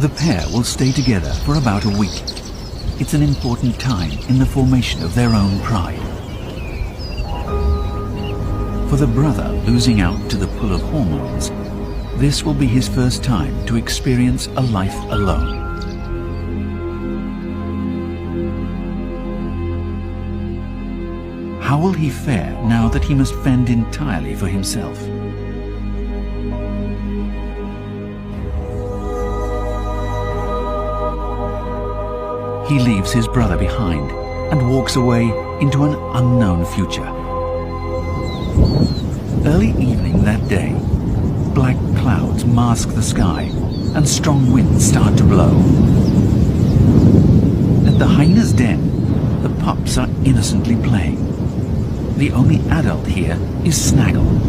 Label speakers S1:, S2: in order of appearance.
S1: The pair will stay together for about a week. It's an important time in the formation of their own pride. For the brother losing out to the pull of hormones, this will be his first time to experience a life alone. How will he fare now that he must fend entirely for himself? He leaves his brother behind and walks away into an unknown future. Early evening that day, black clouds mask the sky and strong winds start to blow. At the hyena's den, the pups are innocently playing. The only adult here is Snaggle.